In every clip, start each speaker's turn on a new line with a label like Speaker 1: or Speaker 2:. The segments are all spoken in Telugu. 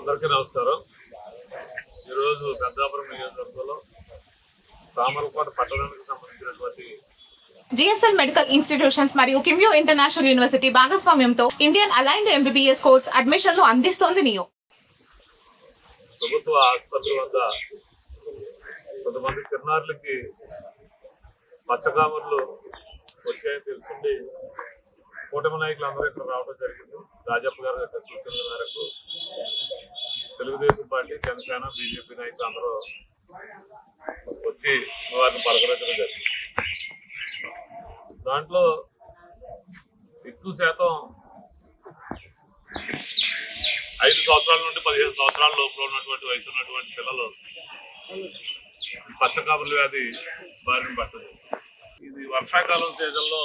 Speaker 1: అందరికీ నమస్కారం. ఈరోజు పెద్దాపురం నియోజకవర్గంలో సామర్లకోట పట్టణానికి సంబంధించినటువంటి
Speaker 2: జిఎస్ఎల్ మెడికల్ ఇన్స్టిట్యూషన్స్ మరియు కిమ్యూ ఇంటర్నేషనల్ యూనివర్సిటీ భాగస్వామ్యంతో ఇండియన్ అలైన్డ్ ఎంబీబీఎస్ కోర్స్ అడ్మిషన్లు అందిస్తోంది నియో.
Speaker 1: ప్రభుత్వ ఆసుపత్రి వద్ద కొంతమంది చిన్నారులకి పచ్చకామర్లు వచ్చాయని తెలుసుండి కూటమి నాయకులు అందరూ ఇక్కడ రావడం జరిగింది. రాజప్ప గారి యొక్క సూచనల మేరకు తెలుగుదేశం పార్టీ, జనసేన, బీజేపీ నాయకులు అందరూ వచ్చి వారిని పలకరించడం జరిగింది. దాంట్లో ఎక్కువ శాతం 5 సంవత్సరాల నుండి 15 సంవత్సరాల లోపల ఉన్నటువంటి వయసు ఉన్నటువంటి పిల్లలు పచ్చకామర్ల వ్యాధి బారిన పడుతుంది. ఇది వర్షాకాలం సీజన్లో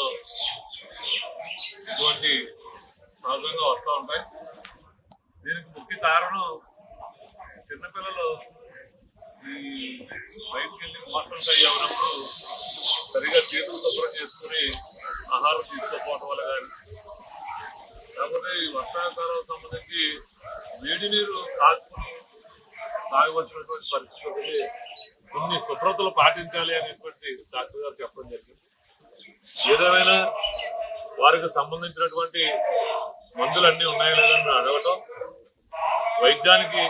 Speaker 1: ఇటువంటి సహజంగా వస్తూ ఉంటాయి. దీనికి ముఖ్య కారణం చిన్నపిల్లలు ఈ బయటికి వెళ్ళి మోషన్స్ అయ్యి ఉన్నప్పుడు సరిగా చేతులు శుభ్రం చేసుకుని ఆహారం తీసుకోకపోవడం వల్ల కానీ, కాకపోతే ఈ వర్షాకాలం సంబంధించి వేడి నీరు కాచుకుని తాగవలసినటువంటి పరిస్థితులు కొన్ని శుభ్రతలు పాటించాలి అనేటువంటి డాక్టర్ గారు చెప్పడం జరిగింది. ఏదేమైనా వారికి సంబంధించినటువంటి మందులు అన్నీ ఉన్నాయో లేదని అడగటం, వైద్యానికి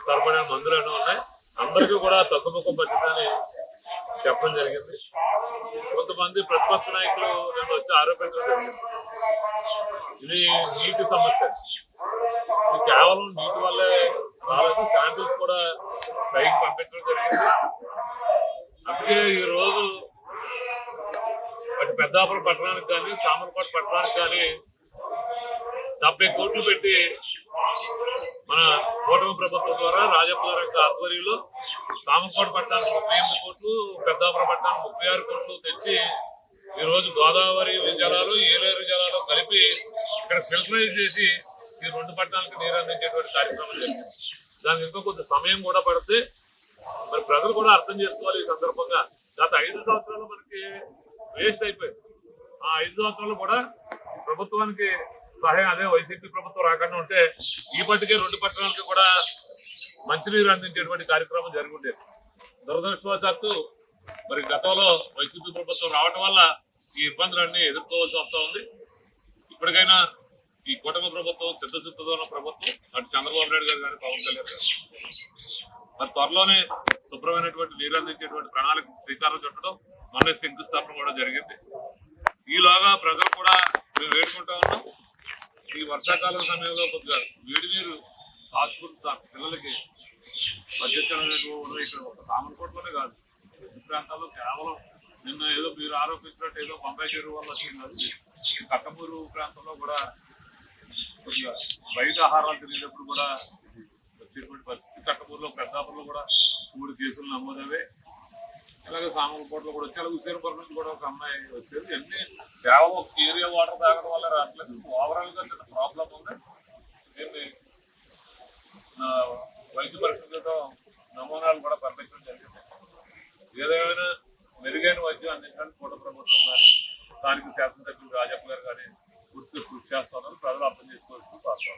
Speaker 1: సరిపడిన మందులు అన్నీ ఉన్నాయి, అందరికీ కూడా తగ్గుముఖం పట్టిందని చెప్పడం జరిగింది. కొంతమంది ప్రతిపక్ష నాయకులు నేను వచ్చి ఆరోపించడం జరిగింది. ఇది నీటి సమస్య, ఇది కేవలం నీటి వల్లే రాలేదు, శాంపిల్స్ కూడా పైకి పంపించడం జరిగింది. అందుకే ఈరోజు అటు పెద్దాపురం పట్టణానికి కానీ సామర్లకోట పట్టణానికి కానీ 70 కోట్లు పెట్టి మన కూటమి ప్రభుత్వం ద్వారా రాజప్ప గారి యొక్క ఆధ్వర్యంలో సామర్లకోట పట్టణానికి 38 కోట్లు, పెద్దాపురం పట్టణానికి 36 కోట్లు తెచ్చి ఈరోజు గోదావరి జలాలు, ఏలేరు జలాలు కలిపి ఇక్కడ ఫిల్టరైజ్ చేసి ఈ 2 పట్టణాలకు నీరు అందించేటువంటి కార్యక్రమం జరిగింది. దానికి ఇంకా కొంత సమయం కూడా పడితే మరి ప్రజలు కూడా అర్థం చేసుకోవాలి. ఈ సందర్భంగా గత 5 సంవత్సరాలు మనకి వేస్ట్ అయిపోయింది. ఆ 5 సంవత్సరాలు కూడా ప్రభుత్వానికి సహాయం, అదే వైసీపీ ప్రభుత్వం రాకుండా ఉంటే ఈ పట్టికే 2 పట్టణాలకి కూడా మంచినీరు అందించేటువంటి కార్యక్రమం జరుగుండేది. దురదృష్టవశాత్తు మరి గతంలో వైసీపీ ప్రభుత్వం రావడం వల్ల ఈ ఇబ్బందులన్నీ ఎదుర్కోవాల్సి వస్తూ ఉంది. ఇప్పటికైనా ఈ కూటమి ప్రభుత్వం చిత్తశుద్ధితో ఉన్న ప్రభుత్వం, అటు చంద్రబాబు నాయుడు గారు కానీ పవన్ కళ్యాణ్ గారు మరి త్వరలోనే శుభ్రమైనటువంటి నీరు అందించేటువంటి ప్రణాళిక శ్రీకారం చుట్టడం, మొన్న శంకుస్థాపన కూడా జరిగింది. ఈలోగా ప్రజలు కూడా మేము వేడుకుంటా ఉన్నాం, ఈ వర్షాకాలం సమయంలో కొద్దిగా వేడి నీరు కాచుకుంటాం పిల్లలకి మధ్యస్థమైనటువంటి ఇక్కడ ఒక సామర్లకోటలోనే కాదు, ఈ ప్రాంతాల్లో కేవలం నిన్న ఏదో మీరు ఆరోపించినట్టు ఏదో బొంబాయి చెరువు వల్ల వచ్చింది. కట్టమూరు ప్రాంతంలో కూడా కొద్దిగా బయట ఆహారాలు తినేటప్పుడు కూడా వచ్చేటువంటి పరిస్థితి. కట్టమూరులో, పెద్దాపురంలో కూడా 3 కేసులు నమోదవే. అలాగే సామర్లకోటలో కూడా వచ్చి, అలాగే హుసేన్పురం నుంచి కూడా ఒక అమ్మాయి వచ్చేది. అన్ని కేవలం ఏరియా వాటర్ తాగడం వల్ల రావట్లేదు, ఓవరాల్ గా చిన్న ప్రాబ్లం ఉంది. దీన్ని వైద్య పరిస్థితులతో నమూనాలు కూడా పంపించడం జరిగింది. ఏదేమైనా మెరుగైన వైద్యం అందించడానికి కూటమి ప్రభుత్వం కానీ స్థానిక శాసనసభ్యులు రాజప్ప గారు కానీ పూర్తిగా కృషి చేస్తున్నారు. ప్రజలు అర్థం చేసుకోవాల్సిన పాత్ర.